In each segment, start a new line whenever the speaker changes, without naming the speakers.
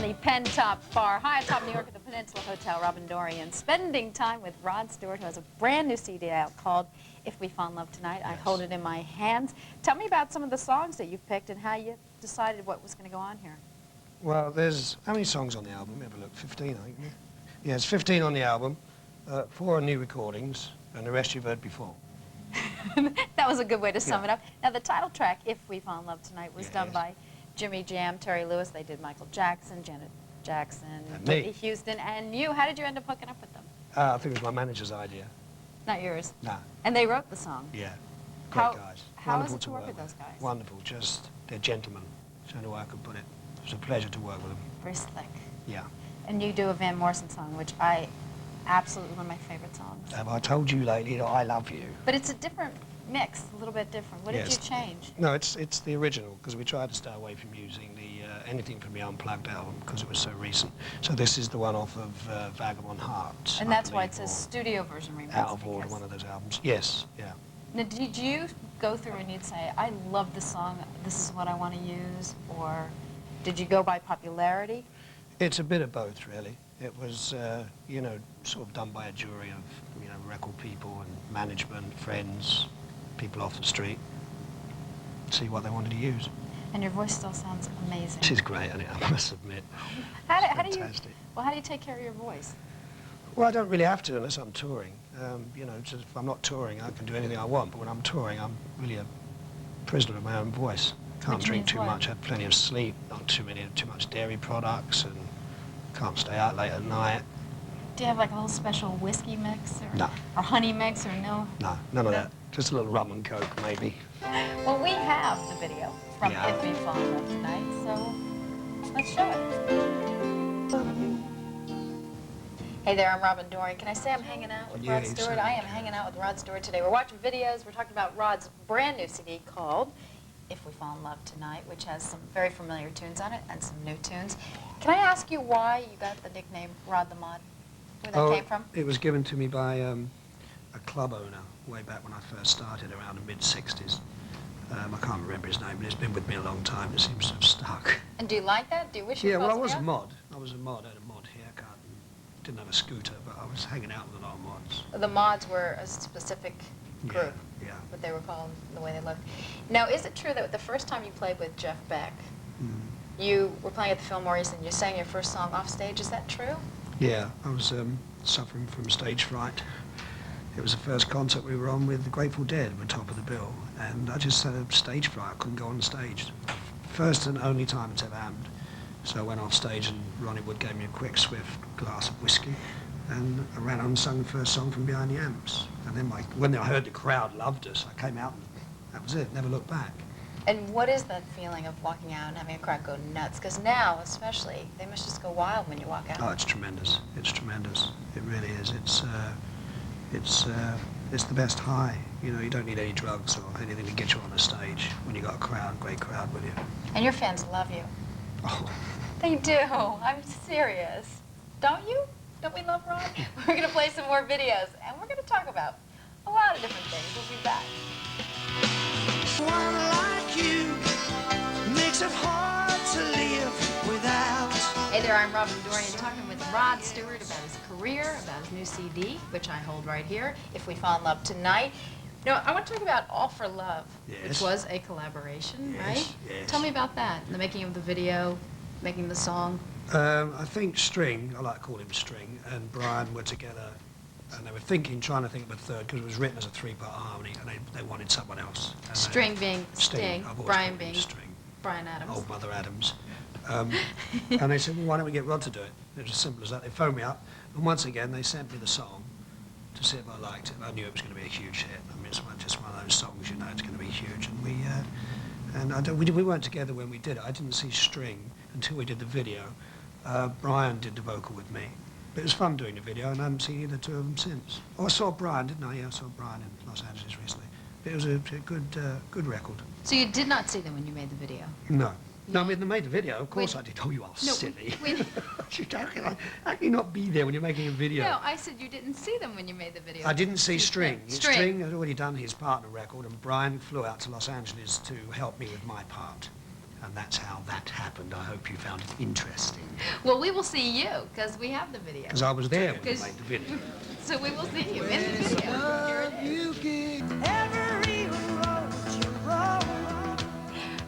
the Penn Top Bar, high atop New York at the Peninsula Hotel, Robin Dorian, spending time with Rod Stewart, who has a brand new CD out called If We Fall in Love Tonight. I hold it in my hands. Tell me about some of the songs that you've picked and how you decided what was going to go on here.
Well, there's, how many songs on the album? Let me have a look, 15, I think. Yeah, it's 15 on the album, 4 are new recordings, and the rest you've heard before.
That was a good way to sum it up. Now, the title track, If We Fall in Love Tonight, was done by Jimmy Jam, Terry Lewis. They did Michael Jackson, Janet Jackson, Whitney Houston, and you. How did you end up hooking up with them?
I think it was my manager's idea.
Not yours?
Nah.
And they wrote the song?
Yeah. Great guys.
How was it to work with those guys?
Wonderful. Just, they're gentlemen. That's the only way I could put it. It was a pleasure to work with them.
Very slick.
Yeah.
And you do a Van Morrison song, which I absolutely one of my favorite songs.
Have I told you lately that I love you?
But it's a different mix, a little bit different. What did you change?
No, it's the original, because we tried to stay away from using the anything from the Unplugged album, because it was so recent. So this is the one off of Vagabond Heart.
And that's why it says studio version remix.
Out of order, one of those albums. Yes, yeah.
Now, did you go through and you'd say, I love this song, this is what I want to use, or did you go by popularity?
It's a bit of both, really. It was, you know, sort of done by a jury of, you know, record people and management, friends, people off the street, see what they wanted to use.
And your voice still sounds amazing.
She's great, I must admit.
How do you take care of your voice?
Well, I don't really have to unless I'm touring. You know, just if I'm not touring, I can do anything I want, but when I'm touring, I'm really a prisoner of my own voice. Can't drink too much, have plenty of sleep, not too much dairy products, and can't stay out late at night.
Do you have like a little special whiskey mix or,
no.
or honey mix or no?
No, none of that. Just a little rum and coke, maybe.
Well, we have the video from If We Fall in Love Tonight, so let's show it. Hey there, I'm Robin Dorian. Can I say I'm hanging out with Rod Stewart? I am hanging out with Rod Stewart today. We're watching videos. We're talking about Rod's brand new CD called If We Fall in Love Tonight, which has some very familiar tunes on it and some new tunes. Can I ask you why you got the nickname Rod the Mod? Where that came from?
It was given to me by a club owner way back when I first started around the mid-60s. I can't remember his name, but it's been with me a long time. It seems to have stuck.
And do you like that? Do you wish you
well, I was a mod. I was a mod. I had a mod haircut. And didn't have a scooter, but I was hanging out with a lot of mods.
The mods were a specific group.
Yeah.
What they were called, the way they looked. Now, is it true that the first time you played with Jeff Beck, you were playing at the Fillmore East and you sang your first song off stage? Is that true?
Yeah, I was suffering from stage fright. It was the first concert we were on with the Grateful Dead at the top of the bill, and I just had a stage fright. I couldn't go on stage. First and only time it's ever happened. So I went off stage and Ronnie Wood gave me a quick, swift glass of whiskey, and I ran on and sung the first song from behind the amps. And then when I heard the crowd loved us, I came out and that was it, never looked back.
And what is that feeling of walking out and having a crowd go nuts? Because now, especially, they must just go wild when you walk out.
Oh, it's tremendous. It's tremendous. It really is. It's the best high. You know, you don't need any drugs or anything to get you on the stage when you got a great crowd with you.
And your fans love you.
Oh.
They do. I'm serious. Don't you? Don't we love Rod? We're going to play some more videos, and we're going to talk about a lot of different things. We'll be back.
One like you makes it hard to live without.
Hey there, I'm Robin Dorian talking with Rod Stewart about his career, about his new CD, which I hold right here, If We Fall in Love Tonight. Now, I want to talk about All for Love, which was a collaboration, right?
Yes.
Tell me about that, the making of the video, making the song.
I think String, I like to call him String, and Brian were together, and they were trying to think of a third, because it was written as a three-part harmony, and they wanted someone else.
String being Sting, Brian being
String.
Brian Adams.
Old Mother Adams. And they said, well, why don't we get Rod to do it? It was as simple as that. They phoned me up, and once again, they sent me the song to see if I liked it. I knew it was going to be a huge hit. I mean, it's just one of those songs, you know, it's going to be huge. And we weren't together when we did it. I didn't see String until we did the video. Brian did the vocal with me. But it was fun doing the video, and I haven't seen either two of them since. Oh, I saw Brian, didn't I? Yeah, I saw Brian in Los Angeles recently. But it was a good record.
So you did not see them when you made the video?
No. No, I mean, they made the video, of course I did. Oh, you are silly. How can you not be there when you're making a video?
No, I said you didn't see them when you made the video.
I didn't see String. String had already done his partner record, and Brian flew out to Los Angeles to help me with my part. And that's how that happened. I hope you found it interesting.
Well, we will see you, because we have the video.
Because I was there when we
'Cause-
made the video.
So we will see you in the video. Here it is.
Every road you roll.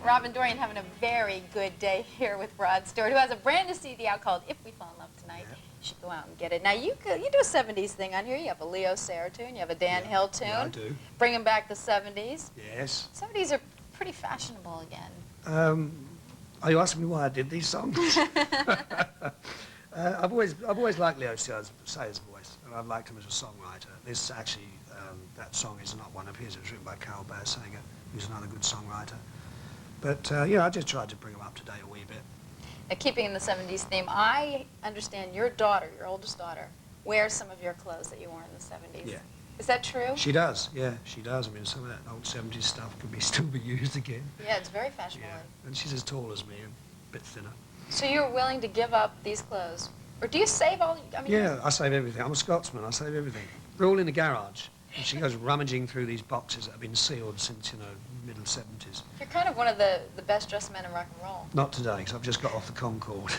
Robin Dorian having a very good day here with Rod Stewart, who has a brand new CD out called If We Fall in Love Tonight.
Yeah.
You should go out and get it. Now, you do a 70s thing on here. You have a Leo Sayer tune. You have a Dan Hill tune.
Yeah, I do.
Bringing back the 70s.
Yes.
70s are pretty fashionable again.
Are you asking me why I did these songs? I've always liked Leo Sayer's voice, and I've liked him as a songwriter. This actually, that song is not one of his. It was written by Carol Bayer-Sanger, who's another good songwriter. But yeah, I just tried to bring him up to date a wee bit.
Now, keeping in the 70s theme, I understand your daughter, your oldest daughter, wears some of your clothes that you wore in the 70s.
Yeah.
Is that true?
She does, yeah, she does. I mean, some of that old 70s stuff could still be used again.
Yeah, it's very fashionable.
Yeah, and she's as tall as me and a bit thinner.
So you're willing to give up these clothes? Or do you save all, I mean...
Yeah, I save everything. I'm a Scotsman, I save everything. They're all in the garage. And she goes rummaging through these boxes that have been sealed since, middle 70s.
You're kind of one of the best-dressed men in rock and roll.
Not today, because I've just got off the Concorde.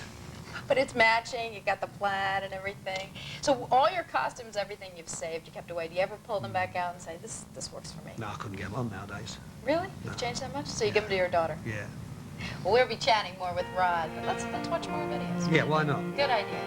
But it's matching, you got the plaid and everything. So all your costumes, everything you've saved, you kept away, do you ever pull them back out and say, this works for me?
No, I couldn't get them on nowadays.
Really?
No.
You've changed that much? So you give them to your daughter?
Yeah.
Well, we'll be chatting more with Rod, but let's watch more videos.
Yeah, why not?
Good idea.